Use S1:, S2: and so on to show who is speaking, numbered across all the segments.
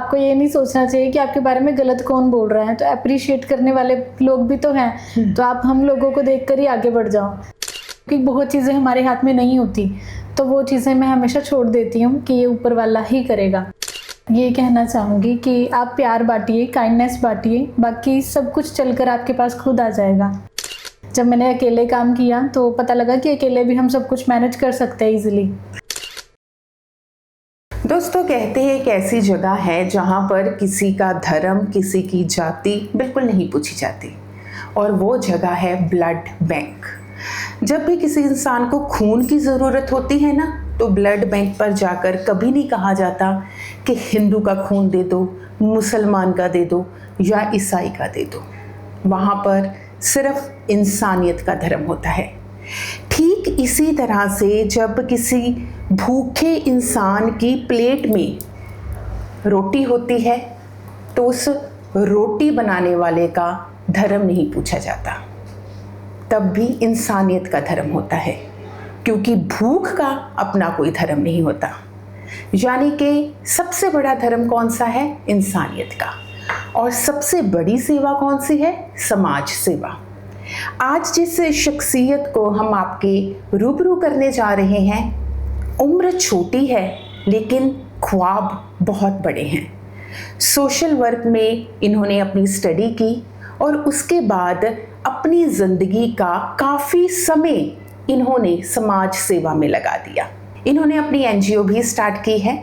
S1: आपको ये नहीं सोचना चाहिए कि आपके बारे में गलत कौन बोल रहा है, तो अप्रिशिएट करने वाले लोग भी तो हैं, तो आप हम लोगों को देखकर ही आगे बढ़ जाओ। क्योंकि बहुत चीज़ें हमारे हाथ में नहीं होती, तो वो चीज़ें मैं हमेशा छोड़ देती हूँ कि ये ऊपर वाला ही करेगा। ये कहना चाहूँगी कि आप प्यार बांटिए, काइंडनेस बांटिए, बाकी सब कुछ चलकर आपके पास खुद आ जाएगा। जब मैंने अकेले काम किया तो पता लगा कि अकेले भी हम सब कुछ मैनेज कर सकते हैं इजीली।
S2: दोस्तों, कहते हैं एक ऐसी जगह है जहाँ पर किसी का धर्म, किसी की जाति बिल्कुल नहीं पूछी जाती, और वो जगह है ब्लड बैंक। जब भी किसी इंसान को खून की ज़रूरत होती है ना, तो ब्लड बैंक पर जाकर कभी नहीं कहा जाता कि हिंदू का खून दे दो, मुसलमान का दे दो या ईसाई का दे दो। वहाँ पर सिर्फ इंसानियत का धर्म होता है। ठीक इसी तरह से जब किसी भूखे इंसान की प्लेट में रोटी होती है, तो उस रोटी बनाने वाले का धर्म नहीं पूछा जाता, तब भी इंसानियत का धर्म होता है, क्योंकि भूख का अपना कोई धर्म नहीं होता। यानी कि सबसे बड़ा धर्म कौन सा है? इंसानियत का। और सबसे बड़ी सेवा कौन सी है? समाज सेवा। आज जिस शख्सियत को हम आपके रूबरू करने जा रहे हैं, उम्र छोटी है लेकिन ख्वाब बहुत बड़े हैं। सोशल वर्क में इन्होंने अपनी स्टडी की और उसके बाद अपनी ज़िंदगी का काफ़ी समय इन्होंने समाज सेवा में लगा दिया। इन्होंने अपनी एनजीओ भी स्टार्ट की है,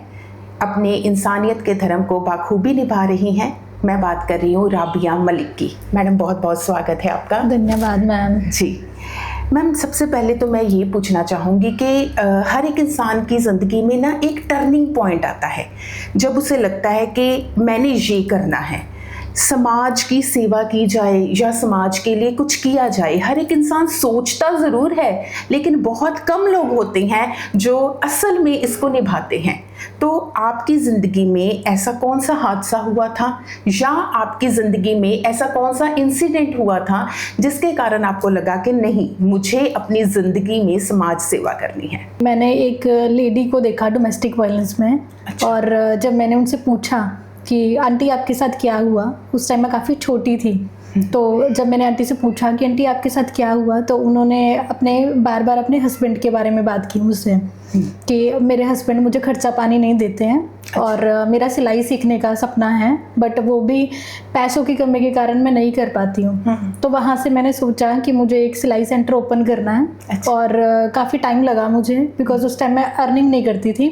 S2: अपने इंसानियत के धर्म को बाखूबी निभा रही हैं। मैं बात कर रही हूँ राबिया मलिक की। मैडम, बहुत बहुत स्वागत है आपका।
S1: धन्यवाद मैम।
S2: जी मैम, सबसे पहले तो मैं ये पूछना चाहूँगी कि हर एक इंसान की ज़िंदगी में ना एक टर्निंग पॉइंट आता है जब उसे लगता है कि मैंने ये करना है, समाज की सेवा की जाए या समाज के लिए कुछ किया जाए। हर एक इंसान सोचता ज़रूर है, लेकिन बहुत कम लोग होते हैं जो असल में इसको निभाते हैं। तो आपकी ज़िंदगी में ऐसा कौन सा हादसा हुआ था या आपकी ज़िंदगी में ऐसा कौन सा इंसिडेंट हुआ था जिसके कारण आपको लगा कि नहीं, मुझे अपनी ज़िंदगी में समाज सेवा करनी है?
S1: मैंने एक लेडी को देखा डोमेस्टिक वायलेंस में। अच्छा। और जब मैंने उनसे पूछा कि आंटी आपके साथ क्या हुआ, उस टाइम मैं काफ़ी छोटी थी, तो जब मैंने आंटी से पूछा कि आंटी आपके साथ क्या हुआ, तो उन्होंने बार बार अपने हस्बैंड के बारे में बात की मुझसे कि मेरे हस्बैंड मुझे खर्चा पानी नहीं देते हैं। अच्छा। और मेरा सिलाई सीखने का सपना है, बट वो भी पैसों की कमी के कारण मैं नहीं कर पाती हूँ। तो वहाँ से मैंने सोचा कि मुझे एक सिलाई सेंटर ओपन करना है। अच्छा। और काफ़ी टाइम लगा मुझे, बिकॉज उस टाइम मैं अर्निंग नहीं करती थी,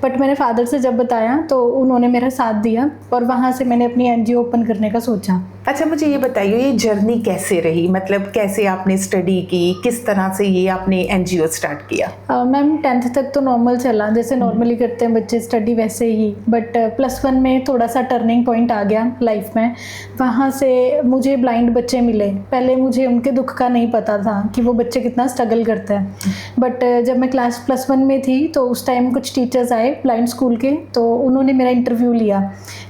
S1: बट मैंने फादर से जब बताया तो उन्होंने मेरा साथ दिया और वहाँ से मैंने अपनी एनजीओ ओपन करने का सोचा।
S2: अच्छा, मुझे ये बताइए, ये जर्नी कैसे रही? मतलब कैसे आपने स्टडी की, किस तरह से ये आपने एनजीओ स्टार्ट किया?
S1: मैम 10th तक तो नॉर्मल चला, जैसे नॉर्मली करते हैं बच्चे स्टडी वैसे ही, बट +1 में थोड़ा सा टर्निंग पॉइंट आ गया लाइफ में। वहाँ से मुझे ब्लाइंड बच्चे मिले। पहले मुझे उनके दुख का नहीं पता था कि वो बच्चे कितना स्ट्रगल करते हैं, बट जब मैं क्लास +1 में थी तो उस टाइम कुछ टीचर्स आए ब्लाइंड स्कूल के, तो उन्होंने मेरा इंटरव्यू लिया,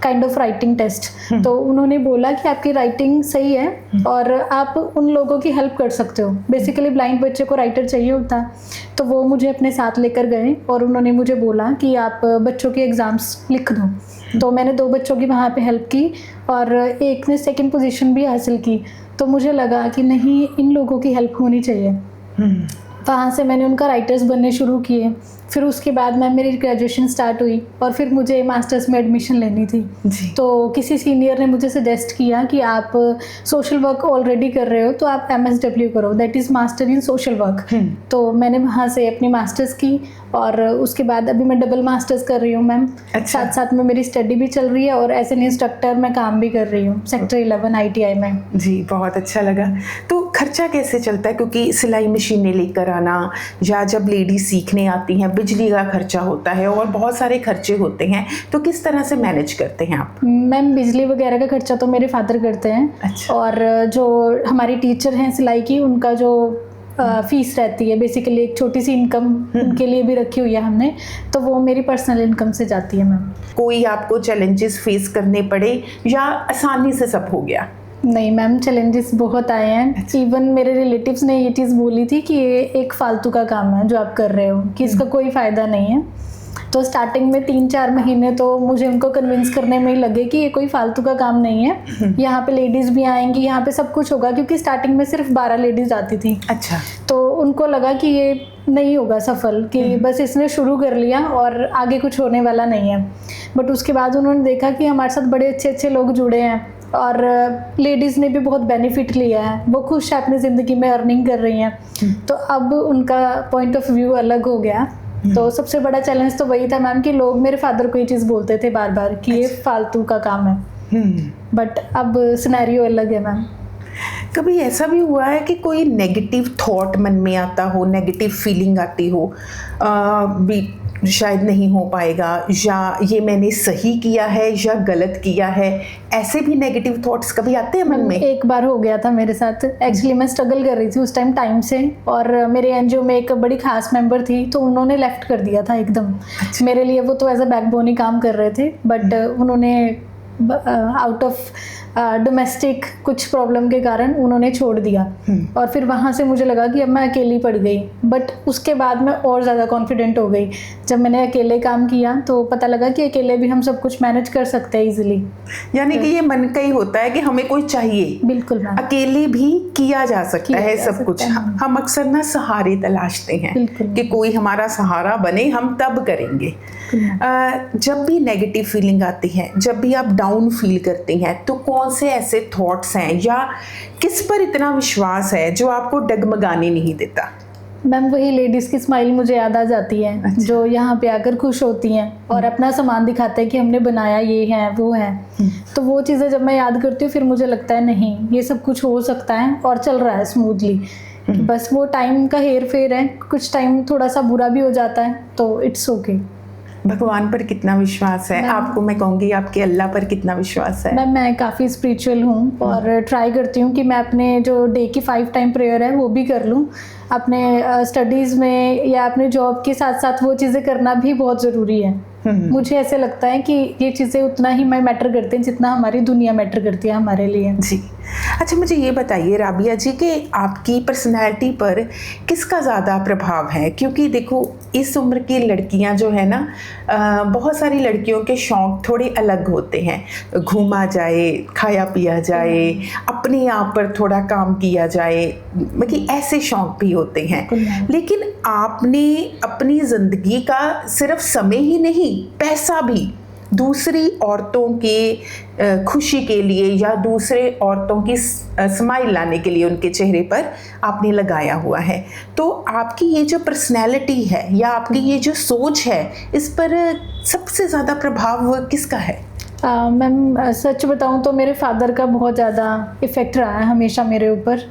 S1: काइंड ऑफ राइटिंग टेस्ट। तो उन्होंने बोला कि आपकी राइटिंग सही है और आप उन लोगों की हेल्प कर सकते हो। बेसिकली ब्लाइंड बच्चे को राइटर चाहिए होता, तो वो मुझे अपने साथ लेकर गए और उन्होंने मुझे बोला कि आप बच्चों के एग्ज़ाम्स लिख दो। तो मैंने 2 बच्चों की वहाँ पे हेल्प की और एक ने 2nd पोजीशन भी हासिल की। तो मुझे लगा कि नहीं, इन लोगों की हेल्प होनी चाहिए। वहाँ से मैंने उनका राइटर्स बनने शुरू किए। फिर उसके बाद मेरी ग्रेजुएशन स्टार्ट हुई और फिर मुझे मास्टर्स में एडमिशन लेनी थी। तो किसी सीनियर ने मुझे सजेस्ट किया कि आप सोशल वर्क ऑलरेडी कर रहे हो तो आप MSW करो, that is master in social work. तो मैंने वहाँ से अपनी मास्टर्स की और उसके बाद अभी मैं डबल मास्टर्स कर रही हूँ मैम। अच्छा। साथ साथ में मेरी स्टडी भी चल रही है और एज एन इंस्ट्रक्टर मैं काम भी कर रही हूँ सेक्टर 11 ITI में।
S2: जी, बहुत अच्छा लगा। तो खर्चा कैसे चलता है? क्योंकि सिलाई मशीनें लेकर आना या जब लेडी सीखने आती हैं, बिजली का खर्चा होता है और बहुत सारे खर्चे होते हैं, तो किस तरह से मैनेज करते हैं आप?
S1: मैम बिजली वगैरह का खर्चा तो मेरे फादर करते हैं। अच्छा। और जो हमारी टीचर हैं सिलाई की, उनका जो फीस रहती है, बेसिकली एक छोटी सी इनकम उनके लिए भी रखी हुई है हमने, तो वो मेरी पर्सनल इनकम से जाती है मैम। कोई
S2: आपको चैलेंजेस फेस करने पड़े या आसानी से सब हो गया?
S1: नहीं मैम, चैलेंजेस बहुत आए हैं। इवन मेरे रिलेटिव्स ने ये चीज़ बोली थी कि ये एक फालतू का काम है जो आप कर रहे हो, कि इसका कोई फ़ायदा नहीं है। तो स्टार्टिंग में 3-4 महीने तो मुझे उनको कन्विंस करने में ही लगे कि ये कोई फालतू का काम नहीं है, यहाँ पे लेडीज़ भी आएंगी, यहाँ पे सब कुछ होगा, क्योंकि स्टार्टिंग में सिर्फ 12 लेडीज़ आती थी।
S2: अच्छा।
S1: तो उनको लगा कि ये नहीं होगा सफल, कि बस इसने शुरू कर लिया और आगे कुछ होने वाला नहीं है। बट उसके बाद उन्होंने देखा कि हमारे साथ बड़े अच्छे अच्छे लोग जुड़े हैं और लेडीज़ ने भी बहुत बेनिफिट लिया है, वो खुश है अपनी ज़िंदगी में, अर्निंग कर रही हैं। तो अब उनका पॉइंट ऑफ व्यू अलग हो गया। तो सबसे बड़ा चैलेंज तो वही था मैम कि लोग मेरे फादर को ये चीज़ बोलते थे बार बार कि ये फालतू का काम है। बट अब सिनेरियो अलग है मैम।
S2: कभी ऐसा भी हुआ है कि कोई नेगेटिव थॉट मन में आता हो, नेगेटिव फीलिंग आती हो, भी शायद नहीं हो पाएगा, या ये मैंने सही किया है या गलत किया है, ऐसे भी नेगेटिव थॉट्स कभी आते हैं मन में?
S1: एक बार हो गया था मेरे साथ। एक्चुअली मैं स्ट्रगल कर रही थी उस टाइम से, और मेरे एनजीओ में एक बड़ी खास मेंबर थी, तो उन्होंने लेफ्ट कर दिया था एकदम।
S2: अच्छा।
S1: मेरे लिए वो तो एज अ बैकबोन ही काम कर रहे थे, बट उन्होंने आउट ऑफ डोमेस्टिक कुछ प्रॉब्लम के कारण उन्होंने छोड़ दिया। और फिर वहाँ से मुझे लगा कि अब मैं अकेली पड़ गई। बट उसके बाद मैं और ज़्यादा कॉन्फिडेंट हो गई। जब मैंने अकेले काम किया तो पता लगा कि अकेले भी हम सब कुछ मैनेज कर सकते हैं इजीली।
S2: यानी कि ये मन का ही होता है कि हमें कोई चाहिए।
S1: बिल्कुल मैम,
S2: अकेले भी किया जा सकता है सब कुछ। हम अक्सर ना सहारे तलाशते हैं कि कोई हमारा सहारा बने, हम तब करेंगे। जब भी नेगेटिव फीलिंग आती है, जब भी आप डाउन फील करते हैं, तो कौन से ऐसे थॉट्स हैं या किस पर इतना विश्वास है जो आपको डगमगाने नहीं देता?
S1: मैम वही लेडीज़ की स्माइल मुझे याद आ जाती है। अच्छा। जो यहाँ पे आकर खुश होती हैं और अपना सामान दिखाते हैं कि हमने बनाया, ये है वो है। तो वो चीज़ें जब मैं याद करती हूँ फिर मुझे लगता है नहीं, ये सब कुछ हो सकता है और चल रहा है स्मूथली। बस वो टाइम का हेर फेर है, कुछ टाइम थोड़ा सा बुरा भी हो जाता है, तो इट्स ओके।
S2: भगवान पर कितना विश्वास है आपको? मैं कहूँगी आपके अल्लाह पर कितना विश्वास है?
S1: मैं काफ़ी स्पिरिचुअल हूँ और ट्राई करती हूँ कि मैं अपने जो डे की 5 टाइम प्रेयर है वो भी कर लूँ। अपने स्टडीज़ में या अपने जॉब के साथ साथ वो चीज़ें करना भी बहुत ज़रूरी है। मुझे ऐसे लगता है कि ये चीज़ें उतना ही मैटर करती हैं जितना हमारी दुनिया मैटर करती है हमारे लिए।
S2: जी। अच्छा, मुझे ये बताइए राबिया जी कि आपकी पर्सनैलिटी पर किसका ज़्यादा प्रभाव है? क्योंकि देखो इस उम्र की लड़कियां जो है ना, बहुत सारी लड़कियों के शौक़ थोड़े अलग होते हैं। घूमा जाए, खाया पिया जाए, अपने आप पर थोड़ा काम किया जाए, मतलब ऐसे शौक़ भी होते हैं। लेकिन आपने अपनी ज़िंदगी का सिर्फ समय ही नहीं, पैसा भी दूसरी औरतों के खुशी के लिए या दूसरे औरतों की स्माइल लाने के लिए उनके चेहरे पर आपने लगाया हुआ है। तो आपकी ये जो पर्सनैलिटी है या आपकी ये जो सोच है, इस पर सबसे ज़्यादा प्रभाव किसका है?
S1: मैम सच बताऊं तो मेरे फादर का बहुत ज़्यादा इफ़ेक्ट रहा है हमेशा मेरे ऊपर।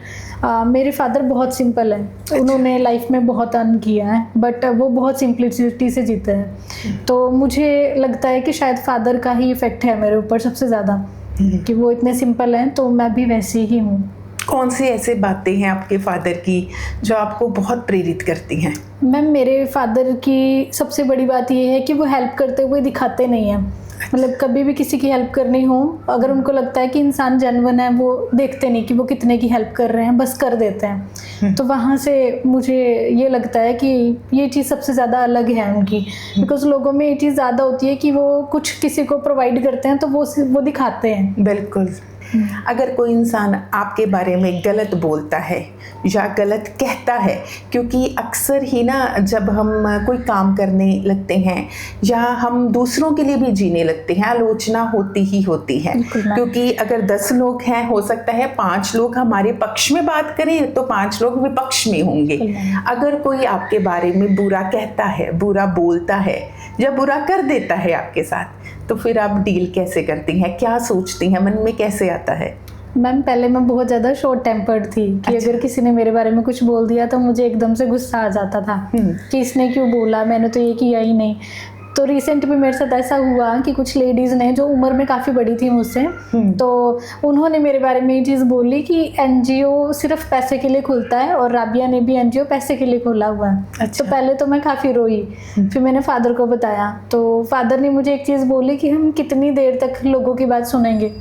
S1: मेरे फादर बहुत सिंपल हैं। अच्छा। उन्होंने लाइफ में बहुत अर्न किया है बट वो बहुत सिंपलिसिटी से जीते हैं। तो मुझे लगता है कि शायद फादर का ही इफ़ेक्ट है मेरे ऊपर सबसे ज़्यादा, कि वो इतने सिंपल हैं तो मैं भी वैसी ही हूँ।
S2: कौन सी ऐसे बातें हैं आपके फादर की जो आपको बहुत प्रेरित करती हैं?
S1: मैम मेरे फादर की सबसे बड़ी बात ये है कि वो हेल्प करते हुए दिखाते नहीं हैं। मतलब कभी भी किसी की हेल्प करनी हो, अगर उनको लगता है कि इंसान जेन्युइन है, वो देखते नहीं कि वो कितने की हेल्प कर रहे हैं, बस कर देते हैं। तो वहाँ से मुझे ये लगता है कि ये चीज़ सबसे ज़्यादा अलग है उनकी। बिकॉज लोगों में ये चीज़ ज़्यादा होती है कि वो कुछ किसी को प्रोवाइड करते हैं तो वो दिखाते हैं।
S2: बिल्कुल। अगर कोई इंसान आपके बारे में गलत बोलता है या गलत कहता है, क्योंकि अक्सर ही ना जब हम कोई काम करने लगते हैं या हम दूसरों के लिए भी जीने लगते हैं, आलोचना होती ही होती है। क्योंकि अगर 10 लोग हैं, हो सकता है 5 लोग हमारे पक्ष में बात करें तो 5 लोग विपक्ष में होंगे। अगर कोई आपके बारे में बुरा कहता है, बुरा बोलता है या बुरा कर देता है आपके साथ, तो फिर आप डील कैसे करती हैं? क्या सोचती हैं? मन में कैसे आता है?
S1: मैम पहले मैं बहुत ज़्यादा शॉर्ट टेम्पर्ड थी कि अगर किसी ने मेरे बारे में कुछ बोल दिया तो मुझे एकदम से गुस्सा आ जाता था कि इसने क्यों बोला, मैंने तो ये किया ही नहीं। तो रिसेंट भी मेरे साथ ऐसा हुआ कि कुछ लेडीज़ ने जो उम्र में काफ़ी बड़ी थी मुझसे, तो उन्होंने मेरे बारे में ये चीज़ बोली कि एनजीओ सिर्फ पैसे के लिए खुलता है और राबिया ने भी एनजीओ पैसे के लिए खोला हुआ है। अच्छा। तो पहले तो मैं काफ़ी रोई, फिर मैंने फादर को बताया तो फादर ने मुझे एक चीज़ बोली कि हम कितनी देर तक लोगों की बात सुनेंगे।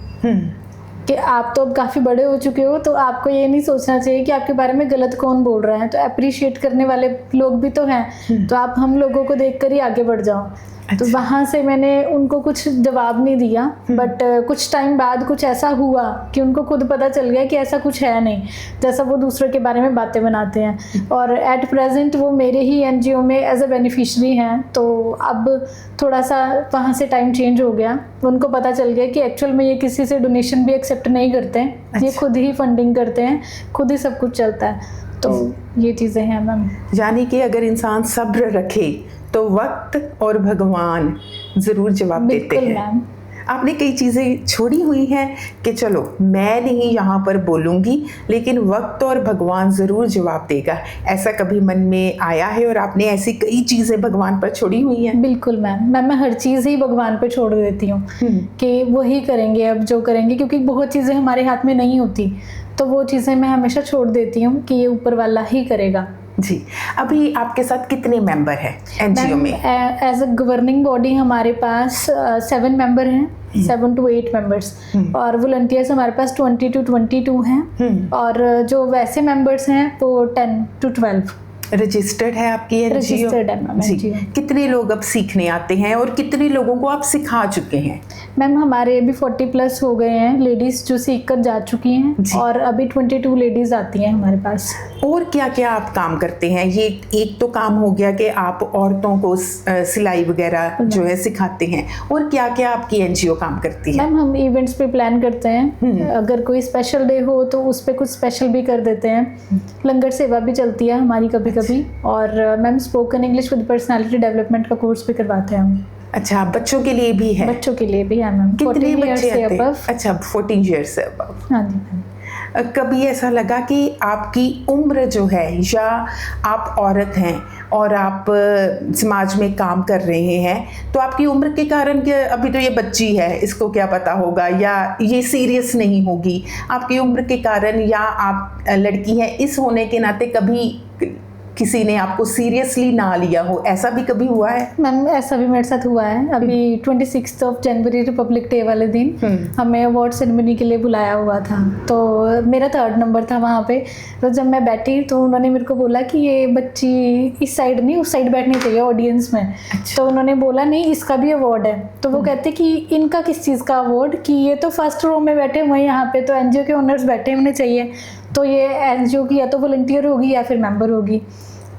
S1: कि आप तो अब काफ़ी बड़े हो चुके हो, तो आपको ये नहीं सोचना चाहिए कि आपके बारे में गलत कौन बोल रहा है, तो अप्रिशिएट करने वाले लोग भी तो हैं, तो आप हम लोगों को देखकर ही आगे बढ़ जाओ। तो वहाँ से मैंने उनको कुछ जवाब नहीं दिया, बट कुछ टाइम बाद कुछ ऐसा हुआ कि उनको खुद पता चल गया कि ऐसा कुछ है नहीं, जैसा वो दूसरों के बारे में बातें बनाते हैं। और एट प्रेजेंट वो मेरे ही एनजीओ में एज अ बेनिफिशरी हैं। तो अब थोड़ा सा वहाँ से टाइम चेंज हो गया, उनको पता चल गया कि एक्चुअल में ये किसी से डोनेशन भी एक्सेप्ट नहीं करते हैं, ये खुद ही फंडिंग करते हैं, खुद ही सब कुछ चलता है। तो ये चीज़ें हैं मैम।
S2: यानी कि अगर इंसान सब्र रखे तो वक्त और भगवान ज़रूर जवाब देते हैं।
S1: मैम
S2: आपने कई चीज़ें छोड़ी हुई हैं कि चलो मैं नहीं यहाँ पर बोलूँगी, लेकिन वक्त और भगवान ज़रूर जवाब देगा, ऐसा कभी मन में आया है? और आपने ऐसी कई चीज़ें भगवान पर छोड़ी हुई हैं?
S1: बिल्कुल मैम, मैं हर चीज़ ही भगवान पे छोड़ देती हूँ कि वही करेंगे अब जो करेंगे, क्योंकि बहुत चीज़ें हमारे हाथ में नहीं होती, तो वो चीज़ें मैं हमेशा छोड़ देती हूँ कि ये ऊपर वाला ही करेगा।
S2: जी, अभी आपके साथ कितने मेंबर हैं एनजीओ में?
S1: एज अ गवर्निंग बॉडी हमारे पास 7 मेंबर हैं, 7 to 8 मेंबर्स, और वॉलंटियर्स हमारे पास 20 to 22 हैं, और जो वैसे मेंबर्स हैं वो 10 to 12।
S2: रजिस्टर्ड है आपकी एनजीओ?
S1: रजिस्टर्ड है मैम।
S2: जी, कितने लोग अब सीखने आते हैं और कितने लोगों को आप सिखा चुके हैं?
S1: मैम हमारे अभी 40+ हो गए हैं लेडीज़ जो सीख कर जा चुकी हैं, और अभी 22 लेडीज़ आती हैं हमारे पास। और
S2: क्या क्या आप काम करते हैं? ये एक तो काम हो गया कि आप औरतों को सिलाई वगैरह जो है सिखाते हैं, और क्या क्या आपकी एनजीओ काम करती है?
S1: मैम हम इवेंट्स पे प्लान करते हैं, अगर कोई स्पेशल डे हो तो उस पर कुछ स्पेशल भी कर देते हैं, लंगर सेवा भी चलती है हमारी कभी कभी, और ma'am spoken English with personality development का कोर्स भी करवाते हैं हम।
S2: अच्छा, बच्चों के लिए भी है?
S1: बच्चों के लिए भी है मैम।
S2: कितने बच्चे आते हैं? अच्छा, 14 ईयर्स से अबव।
S1: हाँ जी मैम।
S2: कभी ऐसा लगा कि आपकी उम्र जो है, या आप औरत हैं और आप समाज में काम कर रहे हैं, तो आपकी उम्र के कारण कि अभी तो ये बच्ची है, इसको क्या पता होगा, या ये सीरियस नहीं होगी, आपकी उम्र के कारण, या आप लड़की हैं इस होने के नाते कभी किसी ने आपको सीरियसली ना लिया हो, ऐसा भी कभी हुआ है?
S1: मैम ऐसा भी मेरे साथ हुआ है। अभी 26 जनवरी रिपब्लिक डे वाले दिन हमें अवार्ड सेरेमनी के लिए बुलाया हुआ था, तो मेरा 3rd नंबर था वहाँ पे। तो जब मैं बैठी तो उन्होंने मेरे को बोला कि ये बच्ची इस साइड नहीं उस साइड बैठनी चाहिए ऑडियंस में। तो उन्होंने बोला नहीं इसका भी अवार्ड है, तो वो कहते कि इनका किस चीज़ का अवार्ड, कि ये तो फर्स्ट रो में बैठे हुए हैं, यहाँ पे तो एनजीओ के ओनर्स बैठे होने चाहिए, तो ये एनजीओ की या तो वॉलंटियर होगी या फिर मेंबर होगी।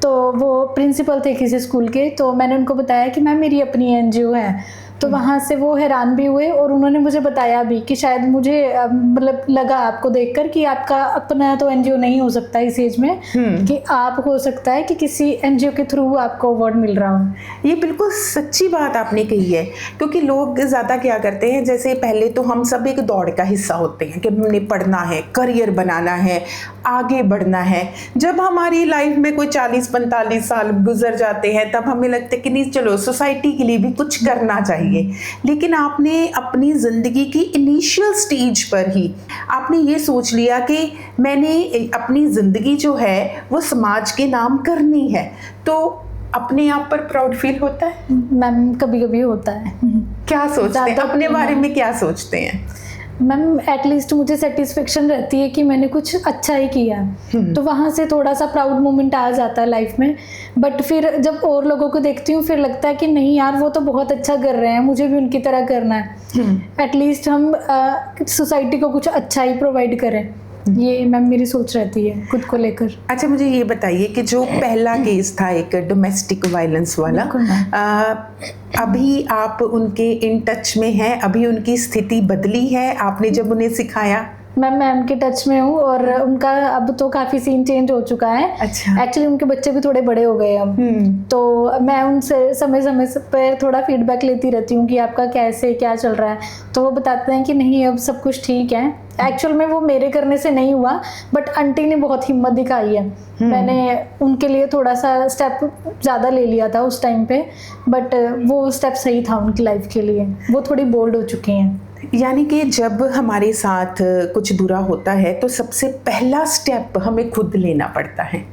S1: तो वो प्रिंसिपल थे किसी स्कूल के, तो मैंने उनको बताया कि मैम मेरी अपनी एनजीओ है, तो वहाँ से वो हैरान भी हुए, और उन्होंने मुझे बताया भी कि शायद मुझे मतलब लगा आपको देखकर कि आपका अपना तो एनजीओ नहीं हो सकता इस एज में, कि आप हो सकता है कि किसी एनजीओ के थ्रू आपको अवार्ड मिल रहा हो।
S2: ये बिल्कुल सच्ची बात आपने कही है, क्योंकि लोग ज़्यादा क्या करते हैं, जैसे पहले तो हम सब एक दौड़ का हिस्सा होते हैं कि हमने पढ़ना है, करियर बनाना है, आगे बढ़ना है। जब हमारी लाइफ में कोई 40-45 साल गुजर जाते हैं, तब हमें लगता है कि नहीं चलो सोसाइटी के लिए भी कुछ करना चाहिए। लेकिन आपने अपनी ज़िंदगी की इनिशियल स्टेज पर ही आपने ये सोच लिया कि मैंने अपनी ज़िंदगी जो है वो समाज के नाम करनी है, तो अपने आप पर प्राउड फील होता है?
S1: मैम कभी कभी होता है।
S2: क्या सोचते हैं अपने बारे में, क्या सोचते हैं?
S1: मैम एटलीस्ट मुझे सेटिस्फेक्शन रहती है कि मैंने कुछ अच्छा ही किया, तो वहाँ से थोड़ा सा प्राउड मोमेंट आ जाता है लाइफ में। बट फिर जब और लोगों को देखती हूँ फिर लगता है कि नहीं यार वो तो बहुत अच्छा कर रहे हैं, मुझे भी उनकी तरह करना है। एटलीस्ट हम सोसाइटी को कुछ अच्छा ही प्रोवाइड करें, ये मैम मेरी सोच रहती है खुद को लेकर।
S2: अच्छा, मुझे ये बताइए कि जो पहला केस था एक डोमेस्टिक वायलेंस वाला, अभी आप उनके इन टच में हैं? अभी उनकी स्थिति बदली है आपने जब उन्हें सिखाया?
S1: मैं उनके टच में हूँ, और उनका अब तो काफ़ी सीन चेंज हो चुका है।
S2: अच्छा।
S1: एक्चुअली उनके बच्चे भी थोड़े बड़े हो गए अब, तो मैं उनसे समय समय पर थोड़ा फीडबैक लेती रहती हूँ कि आपका कैसे क्या चल रहा है, तो वो बताते हैं कि नहीं अब सब कुछ ठीक है। एक्चुअल में वो मेरे करने से नहीं हुआ, बट आंटी ने बहुत हिम्मत दिखाई है। मैंने उनके लिए थोड़ा सा स्टेप ज़्यादा ले लिया था उस टाइम पे, बट वो स्टेप सही था उनकी लाइफ के लिए, वो थोड़ी बोल्ड हो चुकी हैं।
S2: यानी कि जब हमारे साथ कुछ बुरा होता है तो सबसे पहला स्टेप हमें खुद लेना पड़ता है।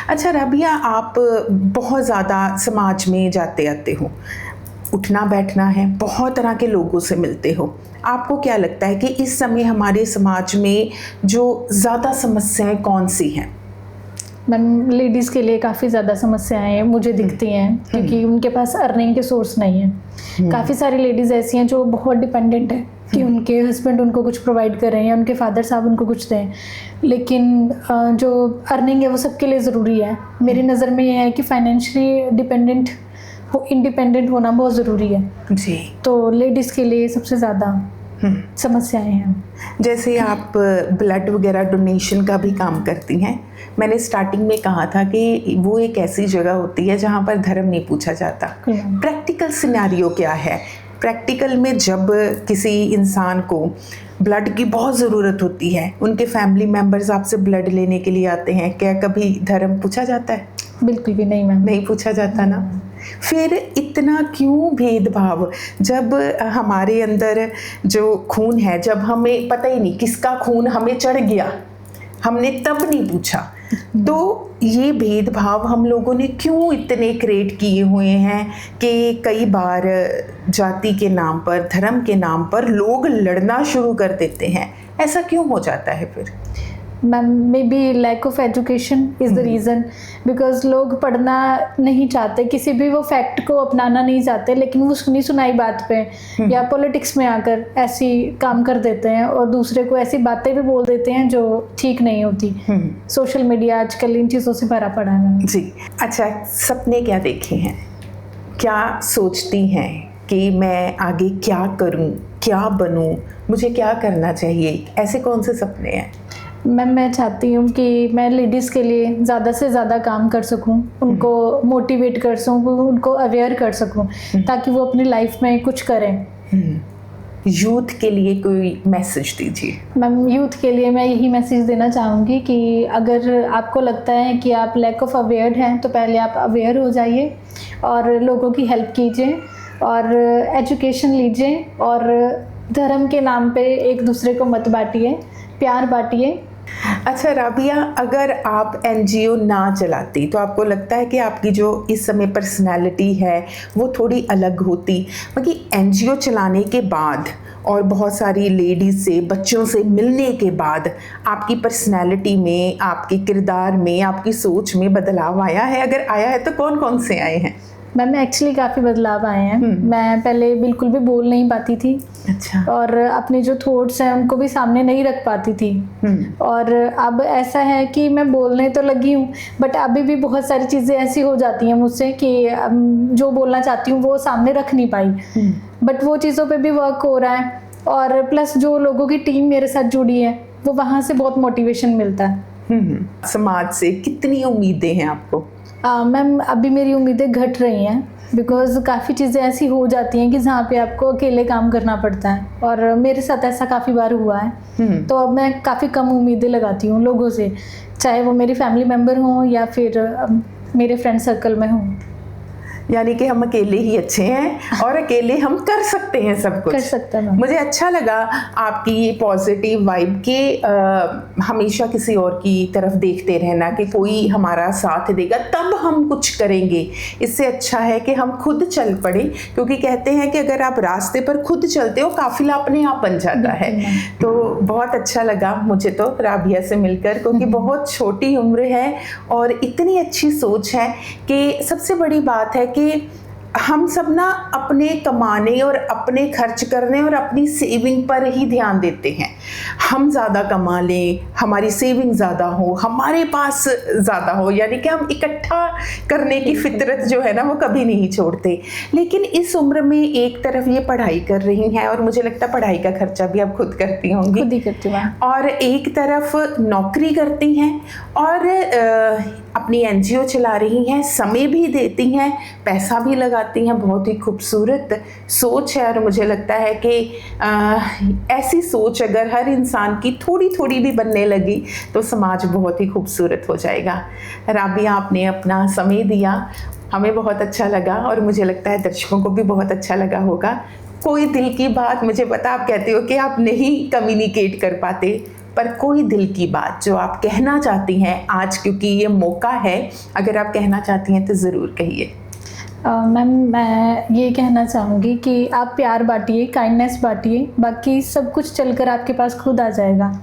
S2: अच्छा राबिया, आप बहुत ज़्यादा समाज में जाते आते हो, उठना बैठना है, बहुत तरह के लोगों से मिलते हो, आपको क्या लगता है कि इस समय हमारे समाज में जो ज़्यादा समस्याएं कौन सी हैं?
S1: मैम, लेडीज़ के लिए काफ़ी ज़्यादा समस्याएं मुझे दिखती हैं, क्योंकि उनके पास अर्निंग के सोर्स नहीं है। काफ़ी सारी लेडीज़ ऐसी हैं जो बहुत डिपेंडेंट है कि उनके हस्बैंड उनको कुछ प्रोवाइड करें या उनके फादर साहब उनको कुछ दें, लेकिन जो अर्निंग है वो सबके लिए ज़रूरी है। मेरी नज़र में ये है कि फाइनेंशियली इंडिपेंडेंट होना बहुत ज़रूरी है
S2: जी।
S1: तो लेडीज़ के लिए सबसे ज़्यादा समस्याएं हैं।
S2: जैसे आप ब्लड वगैरह डोनेशन का भी काम करती हैं, मैंने स्टार्टिंग में कहा था कि वो एक ऐसी जगह होती है जहाँ पर धर्म नहीं पूछा जाता। प्रैक्टिकल सिनेरियो क्या है? प्रैक्टिकल में जब किसी इंसान को ब्लड की बहुत ज़रूरत होती है, उनके फैमिली मेम्बर्स आपसे ब्लड लेने के लिए आते हैं, क्या कभी धर्म पूछा जाता है?
S1: बिल्कुल भी नहीं मैम,
S2: नहीं पूछा जाता ना। फिर इतना क्यों भेदभाव? जब हमारे अंदर जो खून है, जब हमें पता ही नहीं किसका खून हमें चढ़ गया, हमने तब नहीं पूछा। तो ये भेदभाव हम लोगों ने क्यों इतने क्रिएट किए हुए हैं कि कई बार जाति के नाम पर, धर्म के नाम पर लोग लड़ना शुरू कर देते हैं? ऐसा क्यों हो जाता है फिर?
S1: Ma'am, may be lack of education is the reason, because लोग पढ़ना नहीं चाहते, किसी भी वो फैक्ट को अपनाना नहीं चाहते, लेकिन वो सुनी सुनाई बात पे या पॉलिटिक्स में आकर ऐसी काम कर देते हैं और दूसरे को ऐसी बातें भी बोल देते हैं जो ठीक नहीं होती। सोशल मीडिया आजकल इन चीज़ों से भरा पड़ा है
S2: जी। अच्छा, सपने क्या देखे हैं? क्या सोचती हैं कि मैं आगे क्या करूं, क्या बनूं, मुझे क्या करना चाहिए? ऐसे कौन से सपने हैं?
S1: मैम, मैं चाहती हूँ कि मैं लेडीज़ के लिए ज़्यादा से ज़्यादा काम कर सकूँ, उनको मोटिवेट कर सकूँ, उनको अवेयर कर सकूँ, ताकि वो अपनी लाइफ में कुछ करें।
S2: यूथ के लिए कोई मैसेज दीजिए।
S1: मैम, यूथ के लिए मैं यही मैसेज देना चाहूँगी कि अगर आपको लगता है कि आप लैक ऑफ अवेयर हैं, तो पहले आप अवेयर हो जाइए और लोगों की हेल्प कीजिए और एजुकेशन लीजिए और धर्म के नाम पे एक दूसरे को मत बांटिए, प्यार बांटिए।
S2: अच्छा राबिया, अगर आप एनजीओ ना चलाती तो आपको लगता है कि आपकी जो इस समय पर्सनालिटी है वो थोड़ी अलग होती? क्योंकि एनजीओ चलाने के बाद और बहुत सारी लेडीज़ से, बच्चों से मिलने के बाद आपकी पर्सनालिटी में, आपके किरदार में, आपकी सोच में बदलाव आया है? अगर आया है तो कौन कौन से आए हैं?
S1: मैम, एक्चुअली काफ़ी बदलाव आए हैं। मैं पहले बिल्कुल भी बोल नहीं पाती थी।
S2: अच्छा।
S1: और अपने जो थॉट्स हैं उनको भी सामने नहीं रख पाती थी। और अब ऐसा है कि मैं बोलने तो लगी हूँ, बट अभी भी बहुत सारी चीज़ें ऐसी हो जाती हैं मुझसे कि जो बोलना चाहती हूँ वो सामने रख नहीं पाई। बट वो चीज़ों पे भी वर्क हो रहा है और प्लस जो लोगों की टीम मेरे साथ जुड़ी है वो वहाँ से बहुत मोटिवेशन मिलता है।
S2: समाज से कितनी उम्मीदें हैं आपको?
S1: मैम, अभी मेरी उम्मीदें घट रही हैं, बिकॉज़ काफ़ी चीज़ें ऐसी हो जाती हैं कि जहाँ पे आपको अकेले काम करना पड़ता है और मेरे साथ ऐसा काफ़ी बार हुआ है। तो अब मैं काफ़ी कम उम्मीदें लगाती हूँ लोगों से, चाहे वो मेरी फैमिली मेम्बर हों या फिर मेरे फ्रेंड सर्कल में हों।
S2: यानी कि हम अकेले ही अच्छे हैं और अकेले हम कर सकते हैं सब कुछ।
S1: कर सकते हैं।
S2: मुझे अच्छा लगा आपकी ये पॉजिटिव वाइब के हमेशा किसी और की तरफ देखते रहना कि कोई हमारा साथ देगा तब हम कुछ करेंगे। इससे अच्छा है कि हम खुद चल पड़े, क्योंकि कहते हैं कि अगर आप रास्ते पर खुद चलते हो काफिला अपने आप बन जाता है। तो बहुत अच्छा लगा मुझे तो राबिया से मिलकर, क्योंकि बहुत छोटी उम्र है और इतनी अच्छी सोच है कि सबसे बड़ी बात है कि हम सब ना अपने कमाने और अपने खर्च करने और अपनी सेविंग पर ही ध्यान देते हैं। हम ज़्यादा कमा लें, हमारी सेविंग ज़्यादा हो, हमारे पास ज़्यादा हो, यानी कि हम इकट्ठा करने की फितरत जो है ना वो कभी नहीं छोड़ते। लेकिन इस उम्र में एक तरफ ये पढ़ाई कर रही हैं और मुझे लगता है पढ़ाई का खर्चा भी आप खुद करती होंगी।
S1: खुद ही करती हूँ।
S2: और एक तरफ नौकरी करती हैं और अपनी एनजीओ चला रही हैं, समय भी देती हैं, पैसा भी लगाती हैं। बहुत ही खूबसूरत सोच है और मुझे लगता है कि ऐसी सोच अगर हर इंसान की थोड़ी थोड़ी भी बनने लगी तो समाज बहुत ही खूबसूरत हो जाएगा। राबिया, आपने अपना समय दिया, हमें बहुत अच्छा लगा और मुझे लगता है दर्शकों को भी बहुत अच्छा लगा होगा। कोई दिल की बात, मुझे पता आप कहते हो कि आप नहीं कम्युनिकेट कर पाते, पर कोई दिल की बात जो आप कहना चाहती हैं आज, क्योंकि ये मौका है, अगर आप कहना चाहती हैं तो ज़रूर कहिए।
S1: मैम मैं ये कहना चाहूँगी कि आप प्यार बांटिए, काइंडनेस बांटिए, बाकी सब कुछ चलकर आपके पास खुद आ जाएगा।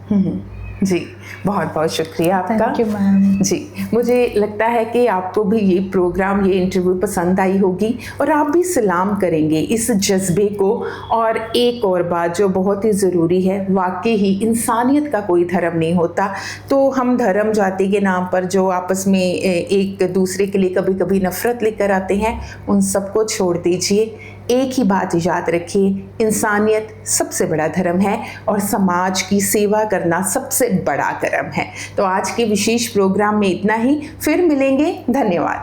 S2: जी, बहुत बहुत शुक्रिया आपका।
S1: Thank you ma'am.
S2: जी, मुझे लगता है कि आपको भी ये प्रोग्राम, ये इंटरव्यू पसंद आई होगी और आप भी सलाम करेंगे इस जज्बे को। और एक और बात जो बहुत ही ज़रूरी है, वाकई ही इंसानियत का कोई धर्म नहीं होता। तो हम धर्म जाति के नाम पर जो आपस में एक दूसरे के लिए कभी कभी नफ़रत लेकर आते हैं, उन सबको छोड़ दीजिए। एक ही बात याद रखिए, इंसानियत सबसे बड़ा धर्म है और समाज की सेवा करना सबसे बड़ा कर्म है। तो आज के विशेष प्रोग्राम में इतना ही, फिर मिलेंगे। धन्यवाद।